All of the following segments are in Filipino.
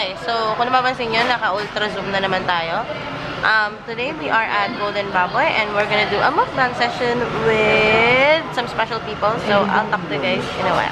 Okay, so kung napapansin nyo, naka-ultra zoom na naman tayo. Today we are at Golden Baboy and we're gonna do a mukbang session with some special people. So I'll talk to you guys in a while.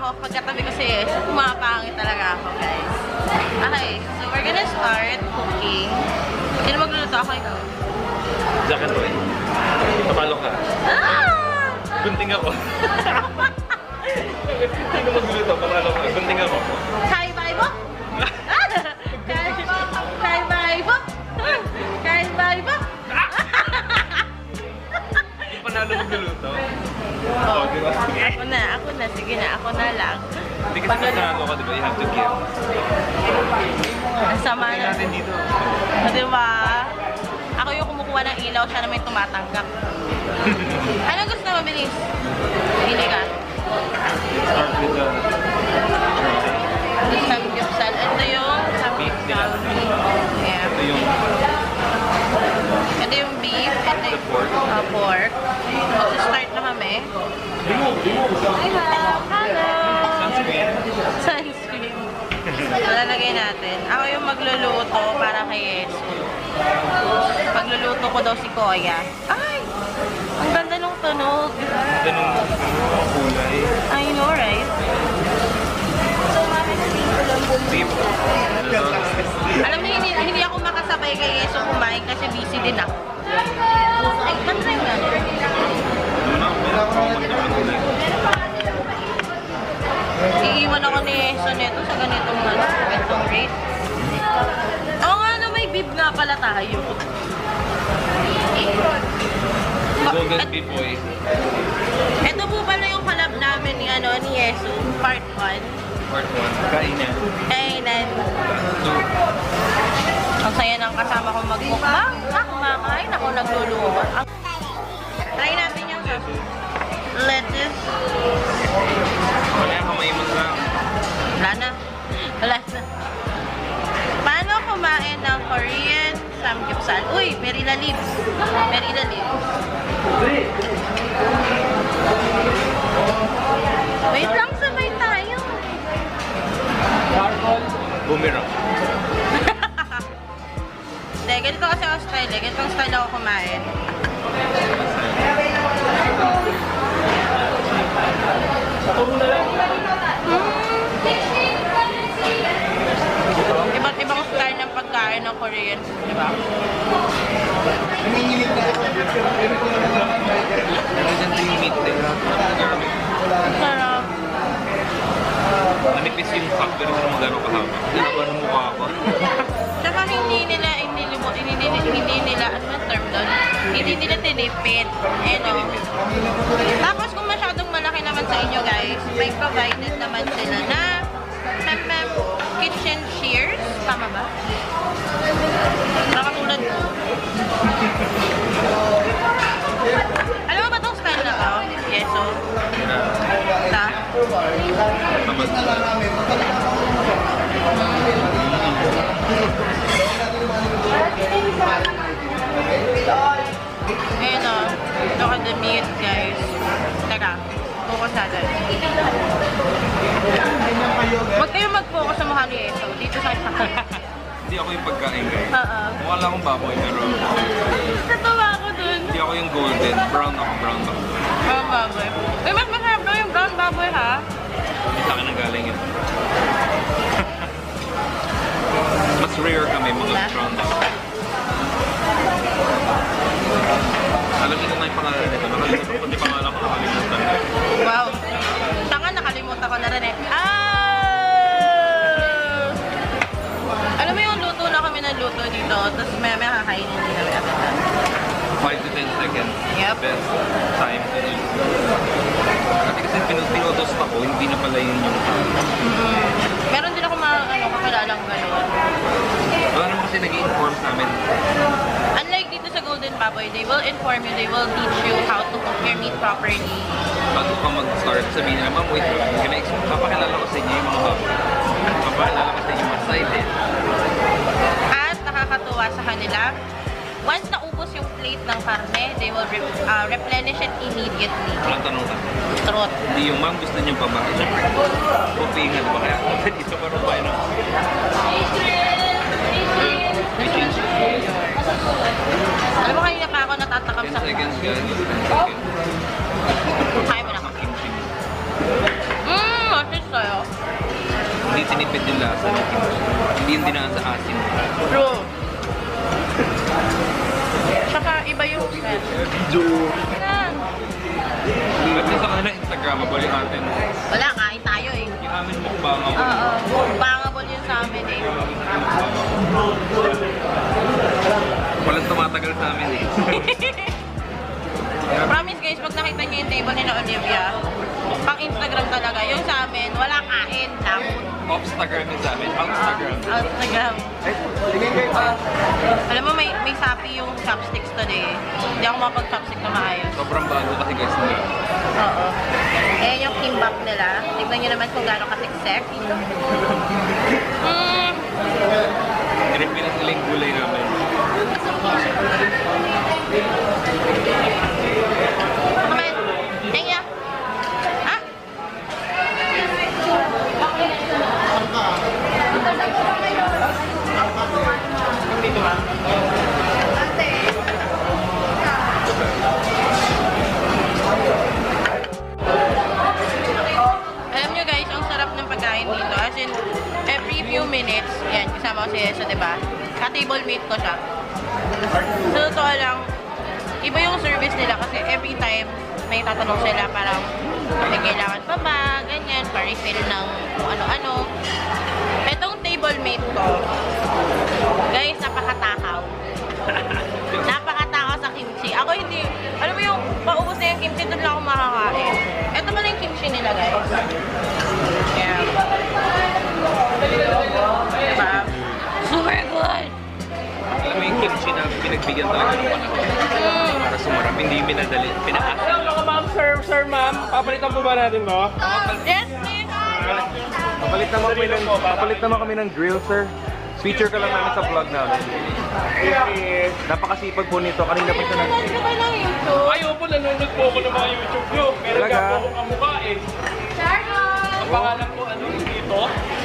Pagkatabi ko si Yes, pumapangit talaga ako, guys. Okay, so we're gonna start cooking. Sino magluluto? Ako ikaw? Jacket boy. Papalo ka. Ah! Gunting ako. Sino magluluto? Papalo ka. Gunting ako. Kaiba-ibo? Kaiba-ibo? Kaiba-ibo? Hindi panalo magluluto. Oh, diba? Ako na. Sige na, ako na lang. Hindi kasi panalo ka, diba? You have to give. Ang sama na. natin dito. Diba? Ako yung kumukuha ng ilaw, siya na may tumatanggap. Ano gusto mo, bilis? Pili ka. Start with the... Samgyupsal. Ito yung samgyupsal. Yeah. Ito yung beef. Ito yung pork. Start na kami. Hello! Sunscreen. Lalagay natin. Ako yung magluluto para kay Yeso. Pagluluto ko daw si Koya. Ay! Ang ganda ng tunog. Ganda ng kulay. I know, right? Beef. Alam niyo, hindi ako makasabay kay Yeso kumain kasi busy din ako. Ay, patry nga. Iiwan ako ni Yeso nito sa ganitong rate. Oo nga na, may beef nga pala tayo. Golden beef boy. Ito po pala yung collab namin ni Yeso, part 1. Part 1. Kainan. Kainan. Ang saya ng kasama ko mag-mukbang. Kumakain ako nagluluto. Try natin yung lettuce. Wala yung kamay mo lang. Wala na. Paano kumain ng Korean samgyeopsal? Uy, Merila leaves. Wait lang, sabay tayo. Boomerang. Hindi, ganito kasi ako style eh. Ganitong style ako kumain. Iba't ibang style ng pagkain ng Korean food, di ba? Sarap. Manipis yung cup, pero kung magano kahaba. Haba ng mukha ko. Tsaka hindi nila, ano ang term doon? Hindi nila tinipid. Tapos kung masyadong malaki naman sa inyo guys, may provided naman sila na kitchen shears. Tama ba? Nakatulad ko. Alam mo ba itong style na to? Yeso. Ta? Ayun o. Look at the meat, guys. Teka, focus natin. Huwag kayo mag-focus sa mukha ni Eso. Dito sa akin. Hindi ako yung pagkain, guys. Oo. Mukha lang akong baboy, pero Natuwa ako dun. hindi ako yung golden. Brown ako. Brown baboy. Uy, mas masarap daw yung brown baboy, ha? Hindi sa akin ang galing yun. Mas rare kami mga brown baboy. Alam niyo na yung pangalan nito. Nakalimutan ko yung pangalan ko. Nakalimutan. Wow. Tanga, nakalimutan ko na rin eh. Alam mo yung luto na kami nagluto dito, tapos may kakainin din namin agad. 5 to 10 seconds. Yep. Best time to eat. Kasi pinutos ako, hindi na pala yun yung Meron din ako kakalalang gano'n. Wala naman kasi nag-i-inform sa amin. Unlike dito sa Golden Baboy, they will inform you, they will teach you how to cook your meat properly. Bago ka mag-start, sabihin na, ma'am, wait lang. Papakilala ko sa inyo yung mga baboy. Papakilala ko sa inyo yung mga silent. At nakakatuwa sa kanila, once naubos yung plate ng karne, they will replenish it immediately. Walang tanong ka. Truth. Hindi yung ma'am gusto niyo pa ba? Siyempre, buffet nga, diba? Kaya dito parang tayo ng... Alam mo kanina pa ako natatakam 10 sa... seconds, guys. 10 seconds. Kaya mo na. Ang kimchi. Masis sa'yo. Hindi tinipid yung lasa ng kimchi. Hindi yung dinaan sa asin. True. Tsaka iba yung smell. Ba't na sa kanila Instagramable yung atin? Wala, kain tayo eh. Yung amin mukbang ako. Oo, bangable yun sa amin eh. Walang tumatagal sa amin eh. Promise guys, pag nakita niyo yung table ni na Olivia, pang Instagram talaga. Yung sa amin, wala kain lang. Off-stagram yung sa amin. Out-stagram. Instagram. Alam mo, may sapi yung chopsticks today. Hindi ako mapag-chopstick na maayos. Sobrang bago kasi guys. Oo. Ayan yung kimbap nila. Tignan nyo naman kung gano'ng kasiksek. Refill nila yung gulay namin. Come on. Thank you. Ha? Dito ba? Alam nyo guys, ang sarap ng pagkain dito. As in, every few minutes, yan, kasama ko si Eso, diba? Ka-table mate ko siya. So, totoo lang, iba yung service nila kasi every time may tatanong sila parang may kailangan pa ba, ganyan, pa-refill ng kung ano-ano. Itong table mate ko, guys, napakatakaw. Napakatakaw sa kimchi. Ako hindi, alam mo yung paubos na yung kimchi, doon lang ako makakain. Ito pala yung kimchi nila, guys. Yeah. Diba? Super good! Alam mo yung kimchi na pinagbigyan talaga ng panahon. Para sumarap, hindi minadali. Pinaas. Hello, ma'am, sir, ma'am. Papalitan po ba natin mo? Yes, please! Papalit naman kami ng grill, sir. Feature ka lang namin sa vlog namin. Napakasipag po nito. Kanina pa siya Nanonood ka ba ng YouTube? Ayaw po, nanonood po ako ng mga YouTube nyo. Pero Talaga? nga po akong kamukha eh. Ang pangalan po, ano yung dito?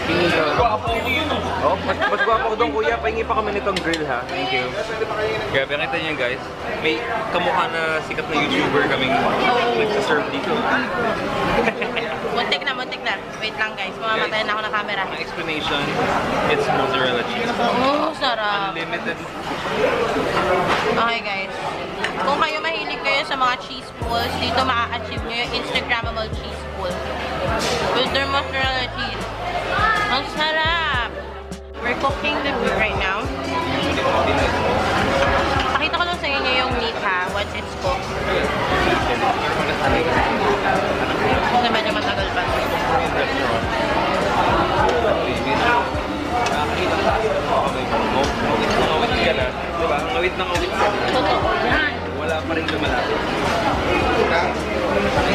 Pinito. Gwapo ko dito. Oh, mas gwapo ko doon, kuya. Pahingi pa kami nitong grill, ha? Thank you. Kaya nakita niyo guys, may kamukha na sikat na YouTuber kaming nagsaserve dito. Muntik na. Wait lang guys, mamamatay na ako ng camera. Ang explanation, it's mozzarella cheese. Oh, sarap. Unlimited. Okay guys, kung kayo mahilig kayo sa mga cheese pulls, dito maa-achieve nyo yung Instagrammable cheese pull. With their mozzarella cheese. Ang sarap! We're cooking the food right now. Pakita ko lang sa inyo yung meat ha, once it's cooked. Kasi medyo matagal pa. Ngawit ka na, diba? Ngawit na ngawit ka. Totoo yan. Wala pa rin lumalapit.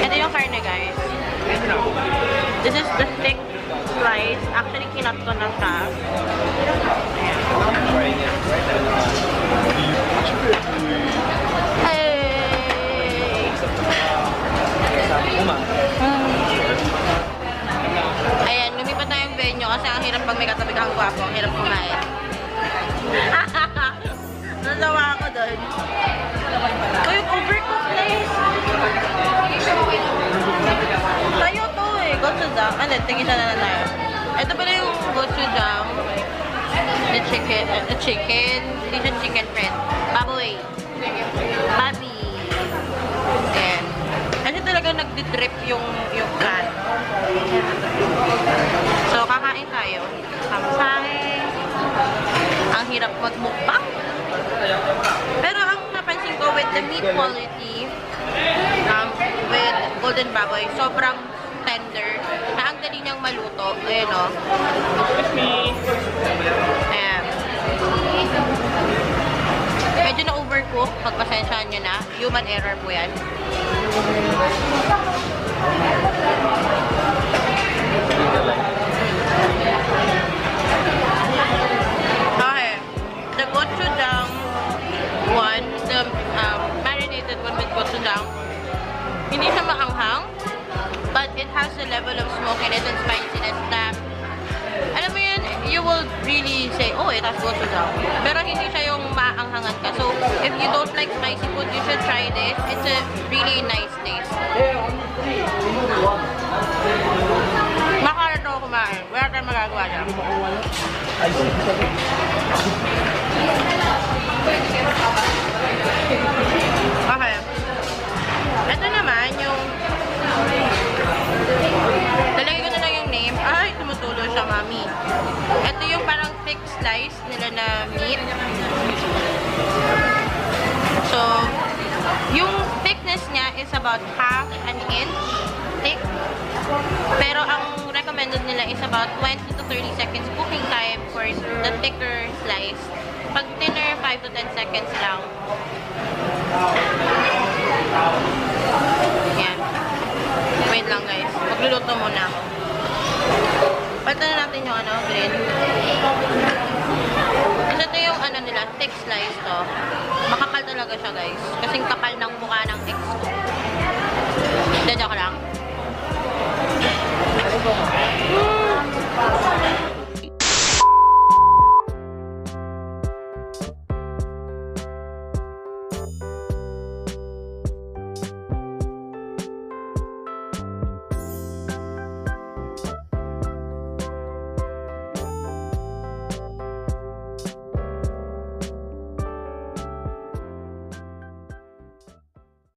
Ito yung karne guys. This is the thick slice. Actually, kinat ko na siya. Ayan. Hey! tingin na lang tayo. Ito pala yung gochujang. The chicken. Hindi siya chicken, friend. Baboy. Babi. Ayan. Kasi talaga nagdi-drip yung can. So, kakain tayo. Kamsay. Ang hirap mag-mukbang. Pero ang napansin ko with the meat quality, with Golden Baboy, sobrang tender. Na ang dali niyang maluto. Ayan o. Ayan. Medyo na-overcook. Pagpasensyahan nyo na. Human error po yan. Okay. The gochujang one, the marinated one with gochujang, hindi siya maanghang, but it has a level of smokiness and spiciness na, alam mo yun, you will really say, oh, it has gochujang. Pero hindi siya yung maanghangan ka. So, if you don't like spicy food, you should try this. It's a really nice taste. Makalat ako kumain. Wala tayong magagawa dyan. Okay. Ito naman yung talagay ko na lang yung name. Ay, tumutulo siya, mami. Ito yung parang thick slice nila na meat. So, yung thickness niya is about half an inch thick. Pero ang recommended nila is about 20 to 30 seconds cooking time for the thicker slice. Pag thinner, 5 to 10 seconds lang. Yan. Wait lang guys. Magluluto muna ako. Palitan na natin yung green. Kasi ito yung nila, thick slice to. Makapal talaga siya guys. Kasing kapal